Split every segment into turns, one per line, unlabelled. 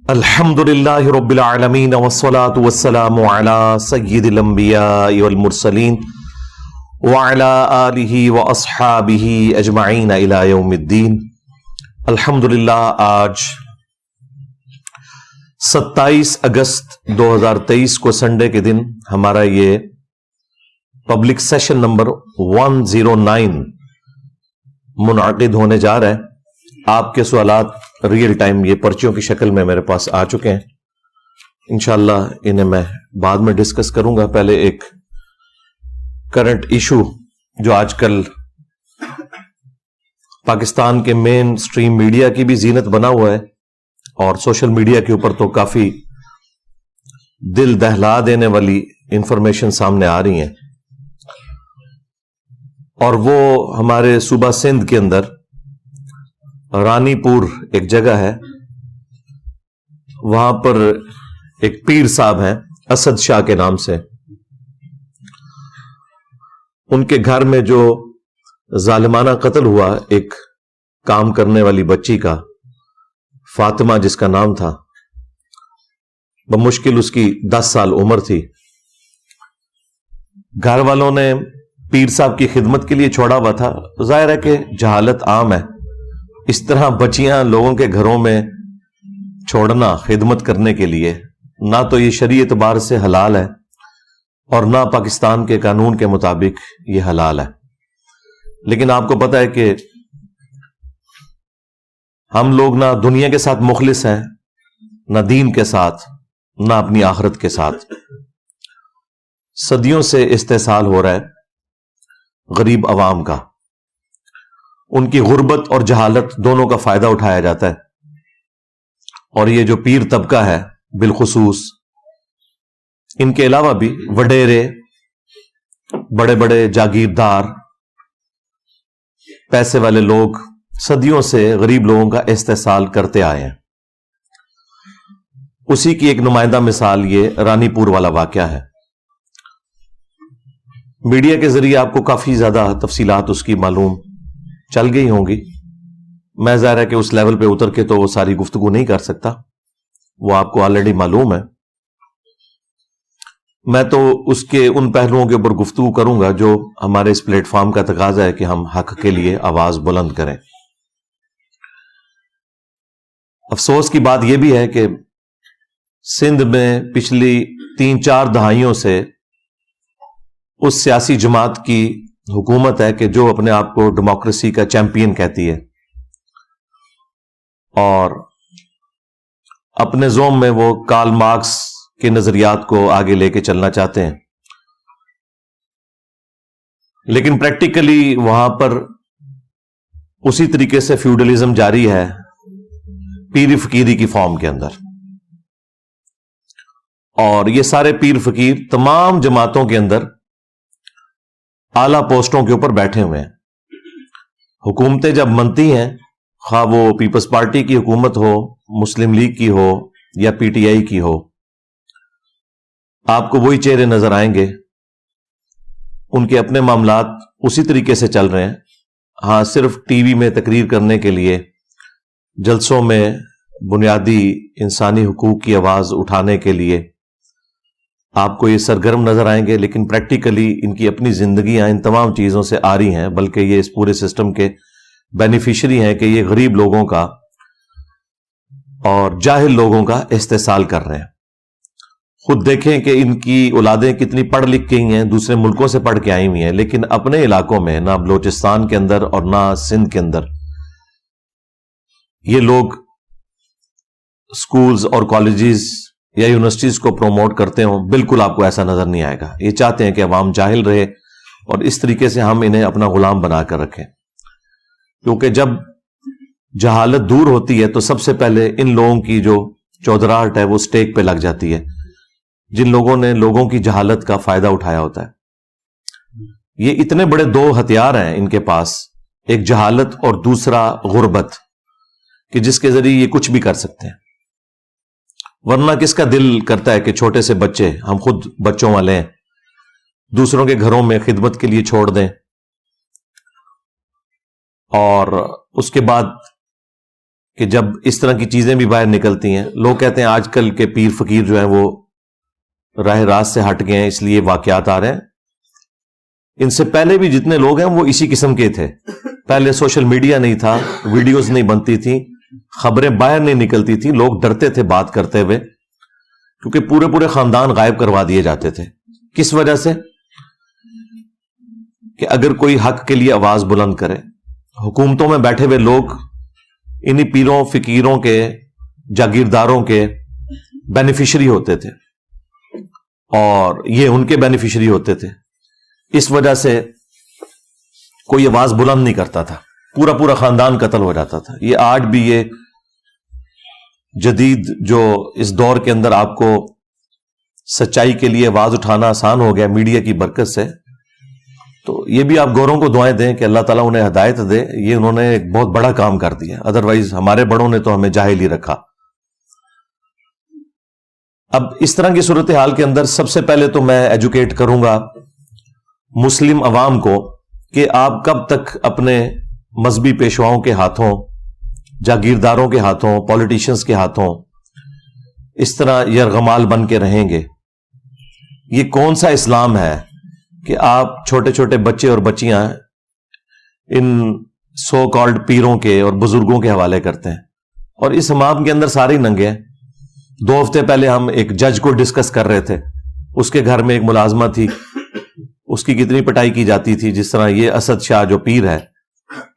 الحمدللہ رب العالمین والصلاة والسلام علی سید الانبیاء والمرسلین وعلی آلہ واصحابہ اجمعین الی یوم الدین۔ الحمدللہ آج 27 اگست 2023 کو سنڈے کے دن ہمارا یہ پبلک سیشن نمبر 109 منعقد ہونے جا رہا ہے۔ آپ کے سوالات ریئل ٹائم یہ پرچیوں کی شکل میں میرے پاس آ چکے ہیں، انشاءاللہ انہیں میں بعد میں ڈسکس کروں گا۔ پہلے ایک کرنٹ ایشو جو آج کل پاکستان کے مین سٹریم میڈیا کی بھی زینت بنا ہوا ہے اور سوشل میڈیا کے اوپر تو کافی دل دہلا دینے والی انفارمیشن سامنے آ رہی ہیں، اور وہ ہمارے صوبہ سندھ کے اندر رانی پور ایک جگہ ہے، وہاں پر ایک پیر صاحب ہیں اسد شاہ کے نام سے، ان کے گھر میں جو ظالمانہ قتل ہوا ایک کام کرنے والی بچی کا، فاطمہ جس کا نام تھا، بمشکل اس کی 10 سال عمر تھی۔ گھر والوں نے پیر صاحب کی خدمت کے لیے چھوڑا ہوا تھا، ظاہر ہے کہ جہالت عام ہے، اس طرح بچیاں لوگوں کے گھروں میں چھوڑنا خدمت کرنے کے لیے نہ تو یہ شرعی اعتبار سے حلال ہے اور نہ پاکستان کے قانون کے مطابق یہ حلال ہے۔ لیکن آپ کو پتہ ہے کہ ہم لوگ نہ دنیا کے ساتھ مخلص ہیں، نہ دین کے ساتھ، نہ اپنی آخرت کے ساتھ۔ صدیوں سے استحصال ہو رہا ہے غریب عوام کا، ان کی غربت اور جہالت دونوں کا فائدہ اٹھایا جاتا ہے، اور یہ جو پیر طبقہ ہے بالخصوص، ان کے علاوہ بھی وڈیرے، بڑے بڑے جاگیردار، پیسے والے لوگ صدیوں سے غریب لوگوں کا استحصال کرتے آئے ہیں۔ اسی کی ایک نمائندہ مثال یہ رانی پور والا واقعہ ہے۔ میڈیا کے ذریعے آپ کو کافی زیادہ تفصیلات اس کی معلوم چل گئی ہوں گی، میں ظاہر ہے کہ اس لیول پہ اتر کے تو وہ ساری گفتگو نہیں کر سکتا، وہ آپ کو آلریڈی معلوم ہے۔ میں تو اس کے ان پہلوؤں کے اوپر گفتگو کروں گا جو ہمارے اس پلیٹ فارم کا تقاضا ہے کہ ہم حق کے لیے آواز بلند کریں۔ افسوس کی بات یہ بھی ہے کہ سندھ میں پچھلی 3-4 دہائیوں سے اس سیاسی جماعت کی حکومت ہے کہ جو اپنے آپ کو ڈیموکریسی کا چیمپئن کہتی ہے اور اپنے زوم میں وہ کارل مارکس کے نظریات کو آگے لے کے چلنا چاہتے ہیں، لیکن پریکٹیکلی وہاں پر اسی طریقے سے فیوڈلزم جاری ہے پیر فقیری کی فارم کے اندر، اور یہ سارے پیر فقیر تمام جماعتوں کے اندر اعلیٰ پوسٹوں کے اوپر بیٹھے ہوئے ہیں۔ حکومتیں جب بنتی ہیں، خواہ وہ پیپلز پارٹی کی حکومت ہو، مسلم لیگ کی ہو یا پی ٹی آئی کی ہو، آپ کو وہی چہرے نظر آئیں گے، ان کے اپنے معاملات اسی طریقے سے چل رہے ہیں۔ ہاں، صرف ٹی وی میں تقریر کرنے کے لیے، جلسوں میں بنیادی انسانی حقوق کی آواز اٹھانے کے لیے آپ کو یہ سرگرم نظر آئیں گے، لیکن پریکٹیکلی ان کی اپنی زندگیاں ان تمام چیزوں سے آ رہی ہیں، بلکہ یہ اس پورے سسٹم کے بینیفیشری ہیں کہ یہ غریب لوگوں کا اور جاہل لوگوں کا استحصال کر رہے ہیں۔ خود دیکھیں کہ ان کی اولادیں کتنی پڑھ لکھ گئی ہیں، دوسرے ملکوں سے پڑھ کے آئی ہوئی ہیں، لیکن اپنے علاقوں میں نہ بلوچستان کے اندر اور نہ سندھ کے اندر یہ لوگ سکولز اور کالجز یا یونیورسٹیز کو پروموٹ کرتے ہوں، بالکل آپ کو ایسا نظر نہیں آئے گا۔ یہ چاہتے ہیں کہ عوام جاہل رہے اور اس طریقے سے ہم انہیں اپنا غلام بنا کر رکھیں، کیونکہ جب جہالت دور ہوتی ہے تو سب سے پہلے ان لوگوں کی جو چودراہٹ ہے وہ سٹیک پہ لگ جاتی ہے، جن لوگوں نے لوگوں کی جہالت کا فائدہ اٹھایا ہوتا ہے۔ یہ اتنے بڑے 2 ہتھیار ہیں ان کے پاس، ایک جہالت اور دوسرا غربت، کہ جس کے ذریعے یہ کچھ بھی کر سکتے ہیں۔ ورنہ کس کا دل کرتا ہے کہ چھوٹے سے بچے، ہم خود بچوں والے ہیں، دوسروں کے گھروں میں خدمت کے لیے چھوڑ دیں اور اس کے بعد کہ جب اس طرح کی چیزیں بھی باہر نکلتی ہیں، لوگ کہتے ہیں آج کل کے پیر فقیر جو ہیں وہ راہ راست سے ہٹ گئے ہیں اس لیے واقعات آ رہے ہیں. ان سے پہلے بھی جتنے لوگ ہیں وہ اسی قسم کے تھے. پہلے سوشل میڈیا نہیں تھا، ویڈیوز نہیں بنتی تھیں، خبریں باہر نہیں نکلتی تھیں، لوگ ڈرتے تھے بات کرتے ہوئے کیونکہ پورے خاندان غائب کروا دیے جاتے تھے. کس وجہ سے؟ کہ اگر کوئی حق کے لیے آواز بلند کرے، حکومتوں میں بیٹھے ہوئے لوگ انہی پیروں فقیروں کے جاگیرداروں کے بینیفیشری ہوتے تھے اور یہ ان کے بینیفیشری ہوتے تھے. اس وجہ سے کوئی آواز بلند نہیں کرتا تھا، پورا خاندان قتل ہو جاتا تھا. یہ آج بھی یہ جدید جو اس دور کے اندر آپ کو سچائی کے لیے آواز اٹھانا آسان ہو گیا میڈیا کی برکت سے، تو یہ بھی آپ گوروں کو دعائیں دیں کہ اللہ تعالیٰ انہیں ہدایت دے. یہ انہوں نے ایک بہت بڑا کام کر دیا، ادروائز ہمارے بڑوں نے تو ہمیں جاہل ہی رکھا. اب اس طرح کی صورتحال کے اندر سب سے پہلے تو میں ایجوکیٹ کروں گا مسلم عوام کو کہ آپ کب تک اپنے مذہبی پیشواؤں کے ہاتھوں، جاگیرداروں کے ہاتھوں، پولیٹیشنز کے ہاتھوں اس طرح یرغمال بن کے رہیں گے. یہ کون سا اسلام ہے کہ آپ چھوٹے چھوٹے بچے اور بچیاں ان سو کالڈ پیروں کے اور بزرگوں کے حوالے کرتے ہیں، اور اس حمام کے اندر سارے ننگے ہیں. 2 ہفتے پہلے ہم ایک جج کو ڈسکس کر رہے تھے، اس کے گھر میں ایک ملازمہ تھی، اس کی کتنی پٹائی کی جاتی تھی. جس طرح یہ اسد شاہ جو پیر ہے،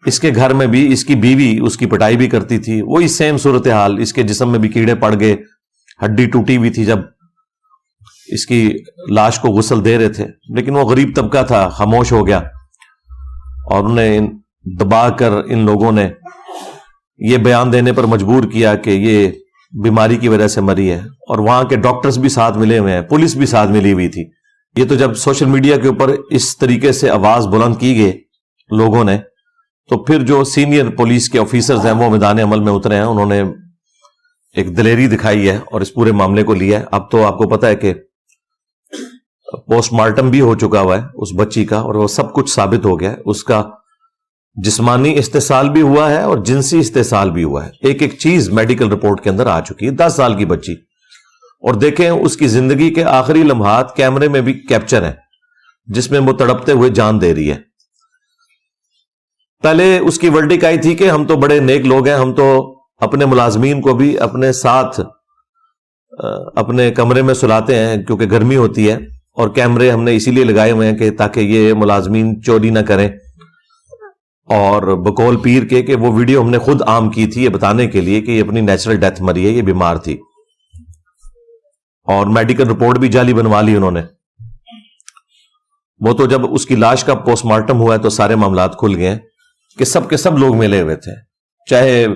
اس کے گھر میں بھی اس کی بیوی اس کی پٹائی بھی کرتی تھی. وہی سیم صورتحال، اس کے جسم میں بھی کیڑے پڑ گئے، ہڈی ٹوٹی ہوئی تھی جب اس کی لاش کو غسل دے رہے تھے. لیکن وہ غریب طبقہ تھا، خاموش ہو گیا اور انہیں دبا کر ان لوگوں نے یہ بیان دینے پر مجبور کیا کہ یہ بیماری کی وجہ سے مری ہے. اور وہاں کے ڈاکٹرز بھی ساتھ ملے ہوئے ہیں، پولیس بھی ساتھ ملی ہوئی تھی. یہ تو جب سوشل میڈیا کے اوپر اس طریقے سے آواز بلند کی گئی لوگوں نے، تو پھر جو سینئر پولیس کے آفیسرز ہیں وہ میدان عمل میں اترے ہیں. انہوں نے ایک دلیری دکھائی ہے اور اس پورے معاملے کو لیا ہے. اب تو آپ کو پتا ہے کہ پوسٹ مارٹم بھی ہو چکا ہوا ہے اس بچی کا، اور وہ سب کچھ ثابت ہو گیا ہے. اس کا جسمانی استحصال بھی ہوا ہے اور جنسی استحصال بھی ہوا ہے. ایک چیز میڈیکل رپورٹ کے اندر آ چکی ہے. 10 سال کی بچی، اور دیکھیں اس کی زندگی کے آخری لمحات کیمرے میں بھی کیپچر ہیں جس میں وہ تڑپتے ہوئے جان دے رہی ہے. پہلے اس کی ورڈک آئی تھی کہ ہم تو بڑے نیک لوگ ہیں، ہم تو اپنے ملازمین کو بھی اپنے ساتھ اپنے کمرے میں سلاتے ہیں کیونکہ گرمی ہوتی ہے، اور کیمرے ہم نے اسی لیے لگائے ہوئے ہیں کہ تاکہ یہ ملازمین چوری نہ کریں. اور بقول پیر کے کہ وہ ویڈیو ہم نے خود عام کی تھی یہ بتانے کے لیے کہ یہ اپنی نیچرل ڈیتھ مری ہے، یہ بیمار تھی. اور میڈیکل رپورٹ بھی جعلی بنوا لی انہوں نے. وہ تو جب اس کی لاش کا پوسٹ مارٹم ہوا ہے تو سارے معاملات کھل گئے کہ سب کے سب لوگ ملے ہوئے تھے، چاہے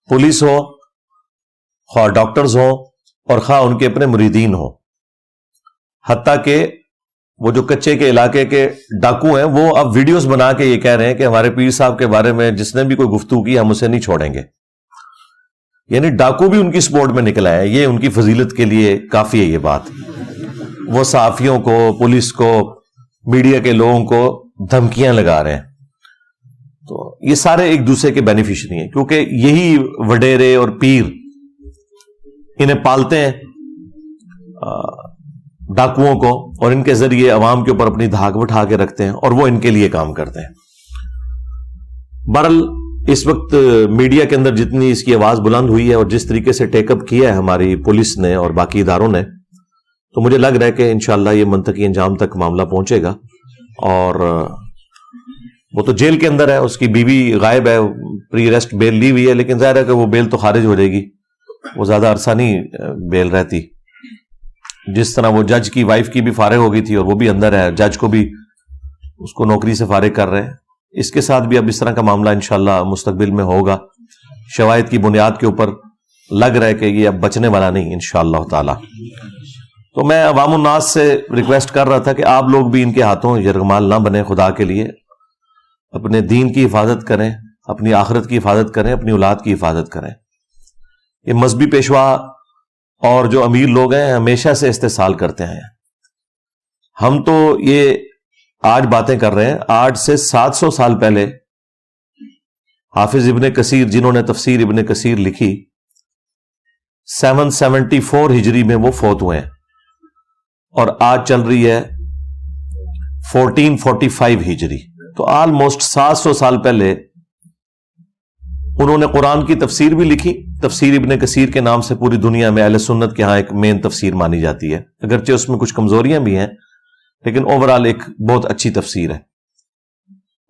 پولیس ہو، خواہ ڈاکٹرز ہوں، اور خواہ ان کے اپنے مریدین ہوں. حتیٰ کہ وہ جو کچے کے علاقے کے ڈاکو ہیں وہ اب ویڈیوز بنا کے یہ کہہ رہے ہیں کہ ہمارے پیر صاحب کے بارے میں جس نے بھی کوئی گفتگو کی ہم اسے نہیں چھوڑیں گے. یعنی ڈاکو بھی ان کی سپورٹ میں نکلا ہے. یہ ان کی فضیلت کے لیے کافی ہے یہ بات. وہ صحافیوں کو، پولیس کو، میڈیا کے لوگوں کو دھمکیاں لگا رہے ہیں. تو یہ سارے ایک دوسرے کے بینیفیشری ہیں کیونکہ یہی وڈیرے اور پیر انہیں پالتے ہیں ڈاکوؤں کو، اور ان کے ذریعے عوام کے اوپر اپنی دھاک بٹھا کے رکھتے ہیں اور وہ ان کے لیے کام کرتے ہیں. بہرحال اس وقت میڈیا کے اندر جتنی اس کی آواز بلند ہوئی ہے اور جس طریقے سے ٹیک اپ کیا ہے ہماری پولیس نے اور باقی اداروں نے، تو مجھے لگ رہا ہے کہ انشاءاللہ یہ منطقی انجام تک معاملہ پہنچے گا. اور وہ تو جیل کے اندر ہے، اس کی بیوی غائب ہے، پری ریسٹ بیل لی ہوئی ہے، لیکن ظاہر ہے کہ وہ بیل تو خارج ہو جائے گی، وہ زیادہ عرصہ نہیں بیل رہتی. جس طرح وہ جج کی وائف کی بھی فارغ ہو گئی تھی اور وہ بھی اندر ہے، جج کو بھی اس کو نوکری سے فارغ کر رہے ہیں. اس کے ساتھ بھی اب اس طرح کا معاملہ انشاءاللہ مستقبل میں ہوگا. شواہد کی بنیاد کے اوپر لگ رہا ہے کہ یہ اب بچنے والا نہیں انشاءاللہ تعالی. تو میں عوام الناس سے ریکویسٹ کر رہا تھا کہ آپ لوگ بھی ان کے ہاتھوں یرغمال نہ بنیں. خدا کے لیے اپنے دین کی حفاظت کریں، اپنی آخرت کی حفاظت کریں، اپنی اولاد کی حفاظت کریں. یہ مذہبی پیشوا اور جو امیر لوگ ہیں ہمیشہ سے استحصال کرتے ہیں. ہم تو یہ آج باتیں کر رہے ہیں، آج سے 700 سال پہلے حافظ ابن کثیر جنہوں نے تفسیر ابن کثیر لکھی 774 ہجری میں وہ فوت ہوئے ہیں اور آج چل رہی ہے 1445 ہجری، تو آلموسٹ 700 سال پہلے انہوں نے قرآن کی تفسیر بھی لکھی. تفسیر ابن کثیر کے نام سے پوری دنیا میں اہل سنت کے ہاں ایک مین تفسیر مانی جاتی ہے، اگرچہ اس میں کچھ کمزوریاں بھی ہیں لیکن اوورال ایک بہت اچھی تفسیر ہے.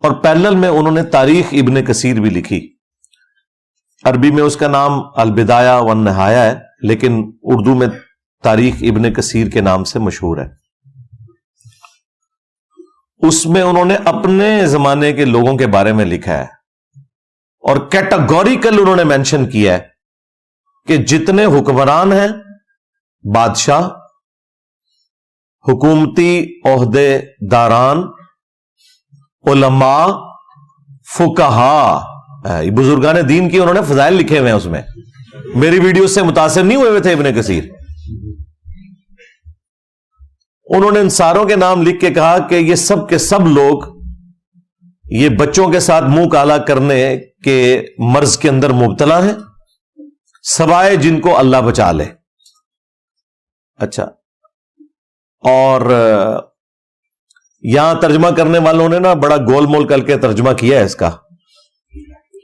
اور پیرلل میں انہوں نے تاریخ ابن کثیر بھی لکھی. عربی میں اس کا نام البدایہ والنہایہ ہے لیکن اردو میں تاریخ ابن کثیر کے نام سے مشہور ہے. اس میں انہوں نے اپنے زمانے کے لوگوں کے بارے میں لکھا ہے اور کیٹاگوریکل انہوں نے مینشن کیا ہے کہ جتنے حکمران ہیں، بادشاہ، حکومتی عہدے داران، علماء، فقہا، بزرگان دین کی انہوں نے فضائل لکھے ہوئے ہیں. اس میں میری ویڈیو سے متاثر نہیں ہوئے تھے ابن کثیر. انہوں نے ان ساروں کے نام لکھ کے کہا کہ یہ سب کے سب لوگ یہ بچوں کے ساتھ منہ کالا کرنے کے مرض کے اندر مبتلا ہیں سوائے جن کو اللہ بچا لے. اچھا، اور یہاں ترجمہ کرنے والوں نے نا بڑا گول مول کر کے ترجمہ کیا ہے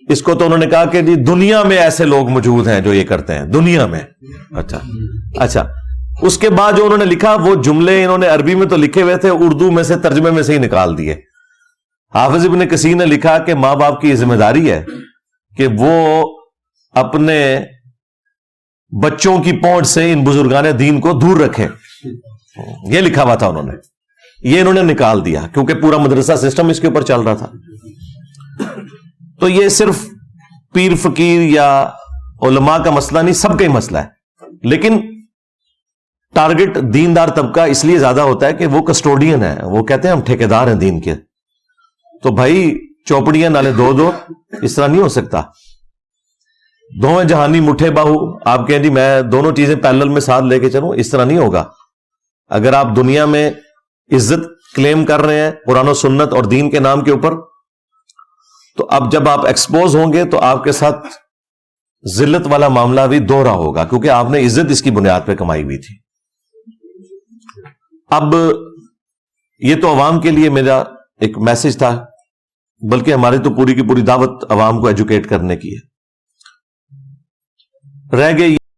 اس کو تو انہوں نے کہا کہ جی دنیا میں ایسے لوگ موجود ہیں جو یہ کرتے ہیں دنیا میں. اچھا اس کے بعد جو انہوں نے لکھا وہ جملے انہوں نے عربی میں تو لکھے ہوئے تھے، اردو میں سے ترجمے میں سے ہی نکال دیے. حافظ ابن کثیر نے لکھا کہ ماں باپ کی یہ ذمہ داری ہے کہ وہ اپنے بچوں کی پہنچ سے ان بزرگان دین کو دور رکھیں. یہ لکھا ہوا تھا انہوں نے، یہ انہوں نے نکال دیا کیونکہ پورا مدرسہ سسٹم اس کے اوپر چل رہا تھا. تو یہ صرف پیر فقیر یا علماء کا مسئلہ نہیں، سب کا ہی مسئلہ ہے. لیکن ٹارگٹ دیندار طبقہ اس لیے زیادہ ہوتا ہے کہ وہ کسٹوڈین ہے، وہ کہتے ہیں ہم ٹھیکیدار ہیں دین کے. تو بھائی چوپڑیاں نالے دو اس طرح نہیں ہو سکتا. دونوں جہانی مٹھے باہو، آپ کہیں جی میں دونوں چیزیں پیرلل میں ساتھ لے کے چلوں، اس طرح نہیں ہوگا. اگر آپ دنیا میں عزت کلیم کر رہے ہیں قرآن و سنت اور دین کے نام کے اوپر، تو اب جب آپ ایکسپوز ہوں گے تو آپ کے ساتھ ذلت والا معاملہ بھی دوہرا ہوگا کیونکہ آپ نے عزت اس کی بنیاد پہ کمائی ہوئی تھی. اب یہ تو عوام کے لیے میرا ایک میسج تھا، بلکہ ہماری تو پوری کی پوری دعوت عوام کو ایجوکیٹ کرنے کی ہے. رہ گئی